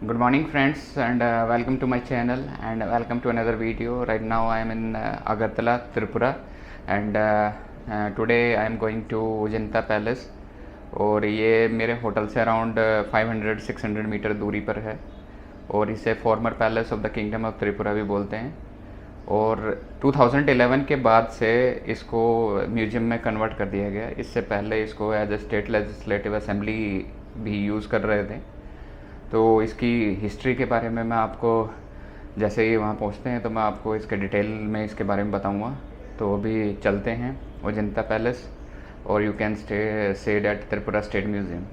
Good morning, friends, and welcome to my channel and welcome to another video. Right now, I am in Agartala, Tripura, and today I am going to Ujanta Palace. और ये मेरे hotel से around 500-600 metre दूरी पर है और इसे farmer palace of the kingdom of Tripura भी बोलते हैं। और 2011 के बाद से इसको म्यूज़ियम में कन्वर्ट कर दिया गया। इससे पहले इसको as a state legislative assembly भी यूज़ कर रहे थे। तो इसकी हिस्ट्री के बारे में मैं आपको जैसे ही वहाँ पहुँचते हैं तो मैं आपको इसके डिटेल में इसके बारे में बताऊँगा। तो अभी चलते हैं अजंता पैलेस और you can stay at Tripura state museum.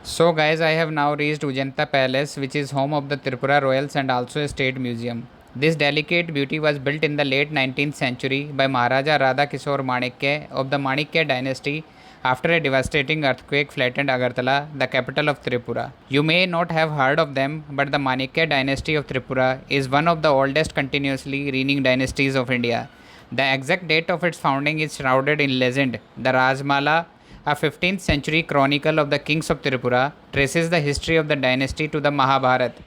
So guys, I have now reached Ujanta Palace, which is home of the Tripura Royals and also a state museum. This delicate beauty was built in the late 19th century by Maharaja Radha Kishore Manikya of the Manikya dynasty after a devastating earthquake flattened Agartala, the capital of Tripura. You may not have heard of them, but the Manikya dynasty of Tripura is one of the oldest continuously reigning dynasties of India. The exact date of its founding is shrouded in legend. The Rajmala, a 15th century chronicle of the kings of Tripura, traces the history of the dynasty to the Mahabharata.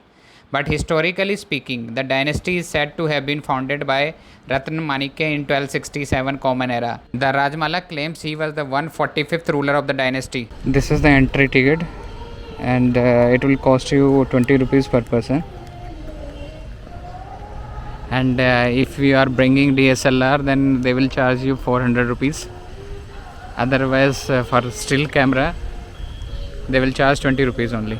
But historically speaking, the dynasty is said to have been founded by Ratan Manikya in 1267 Common Era. The Rajmala claims he was the 145th ruler of the dynasty. This is the entry ticket, and it will cost you 20 rupees per person. And if you are bringing DSLR, then they will charge you 400 rupees. Otherwise, for still camera, they will charge 20 rupees only.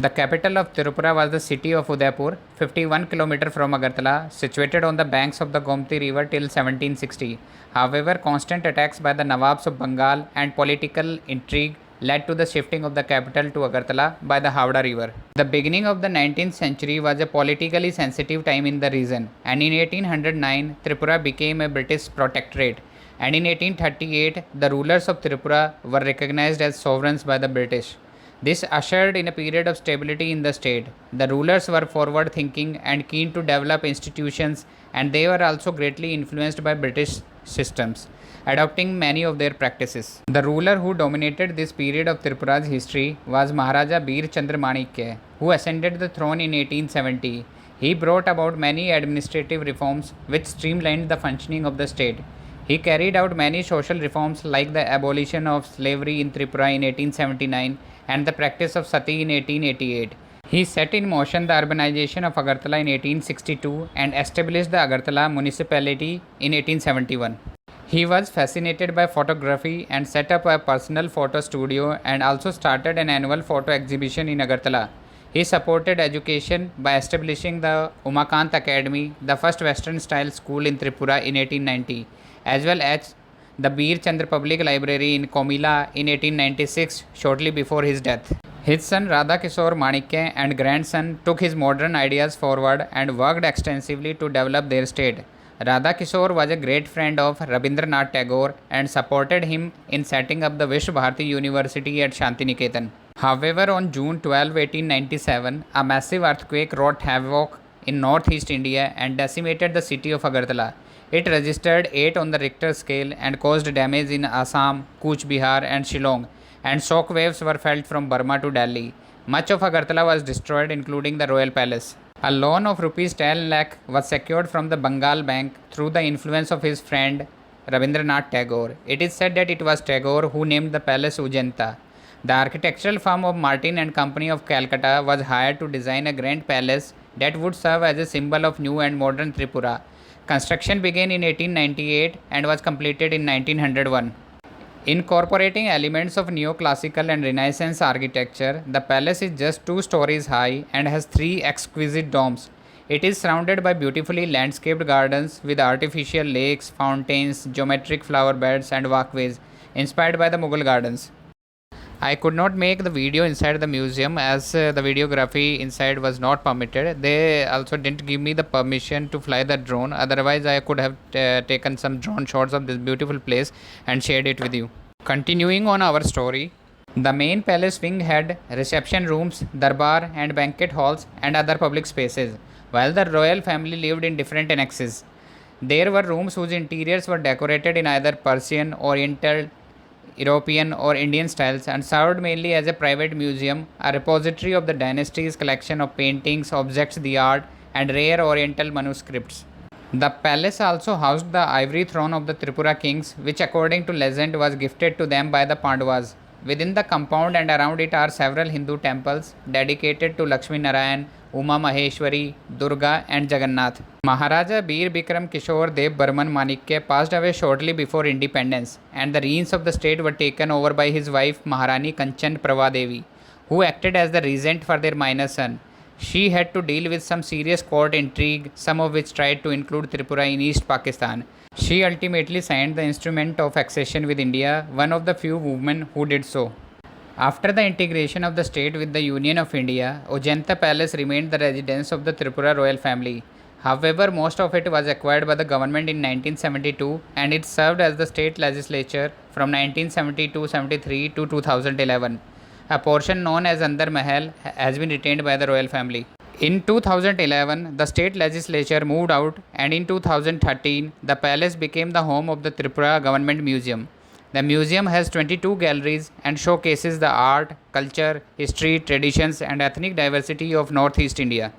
The capital of Tirupura was the city of Udaipur, 51 km from Agartala, situated on the banks of the Gomti river till 1760. However, constant attacks by the Nawabs of Bengal and political intrigue led to the shifting of the capital to Agartala by the Howrah river. The beginning of the 19th century was a politically sensitive time in the region, and in 1809, Tripura became a British protectorate. And in 1838, the rulers of Tripura were recognized as sovereigns by the British. This ushered in a period of stability in the state. The rulers were forward thinking and keen to develop institutions, and they were also greatly influenced by British systems, adopting many of their practices. The ruler who dominated this period of Tripura's history was Maharaja Bir Chandra Manikya, who ascended the throne in 1870. He brought about many administrative reforms which streamlined the functioning of the state. He carried out many social reforms like the abolition of slavery in Tripura in 1879 and the practice of sati in 1888. He set in motion the urbanization of Agartala in 1862 and established the Agartala municipality in 1871. He was fascinated by photography and set up a personal photo studio and also started an annual photo exhibition in Agartala. He supported education by establishing the Umakant Academy, the first Western style school in Tripura in 1890, as well as the Bir Chandra Public Library in Komila in 1896, shortly before his death. His son Radha Kishore Manikya and grandson took his modern ideas forward and worked extensively to develop their state. Radha Kishore was a great friend of Rabindranath Tagore and supported him in setting up the Vishwa Bharati University at Shantiniketan. However, on June 12, 1897, a massive earthquake wrought havoc in northeast India and decimated the city of Agartala. It registered 8 on the Richter scale and caused damage in Assam, Cooch Behar, and Shillong, and shock waves were felt from Burma to Delhi. Much of Agartala was destroyed, including the royal palace. A loan of rupees 10 lakh was secured from the Bengal Bank through the influence of his friend Rabindranath Tagore. It is said that it was Tagore who named the palace Ujanta. The architectural firm of Martin and Company of Calcutta was hired to design a grand palace that would serve as a symbol of new and modern Tripura. Construction began in 1898 and was completed in 1901. Incorporating elements of neoclassical and Renaissance architecture, the palace is just 2 stories high and has 3 exquisite domes. It is surrounded by beautifully landscaped gardens with artificial lakes, fountains, geometric flower beds, and walkways inspired by the Mughal gardens. I could not make the video inside the museum as the videography inside was not permitted. They also didn't give me the permission to fly the drone. Otherwise, I could have taken some drone shots of this beautiful place and shared it with you. Continuing on our story, the main palace wing had reception rooms, darbar and banquet halls and other public spaces, while the royal family lived in different annexes. There were rooms whose interiors were decorated in either Persian, Oriental, European or Indian styles, and served mainly as a private museum, a repository of the dynasty's collection of paintings, objects, the art, and rare Oriental manuscripts. The palace also housed the ivory throne of the Tripura kings, which, according to legend, was gifted to them by the Pandavas. Within the compound and around it are several Hindu temples dedicated to Lakshmi Narayan, Uma Maheshwari, Durga, and Jagannath. Maharaja Bir Bikram Kishore Dev Burman Manikya passed away shortly before independence, and the reins of the state were taken over by his wife Maharani Kanchan Prabha Devi, who acted as the regent for their minor son. She had to deal with some serious court intrigue, some of which tried to include Tripura in East Pakistan. She ultimately signed the instrument of accession with India, one of the few women who did so. After the integration of the state with the Union of India, Ojanta Palace remained the residence of the Tripura royal family. However, most of it was acquired by the government in 1972, and it served as the state legislature from 1972-73 to 2011. A portion known as Andar Mahal has been retained by the royal family. In 2011, the state legislature moved out, and in 2013, the palace became the home of the Tripura Government Museum. The museum has 22 galleries and showcases the art, culture, history, traditions, and ethnic diversity of Northeast India.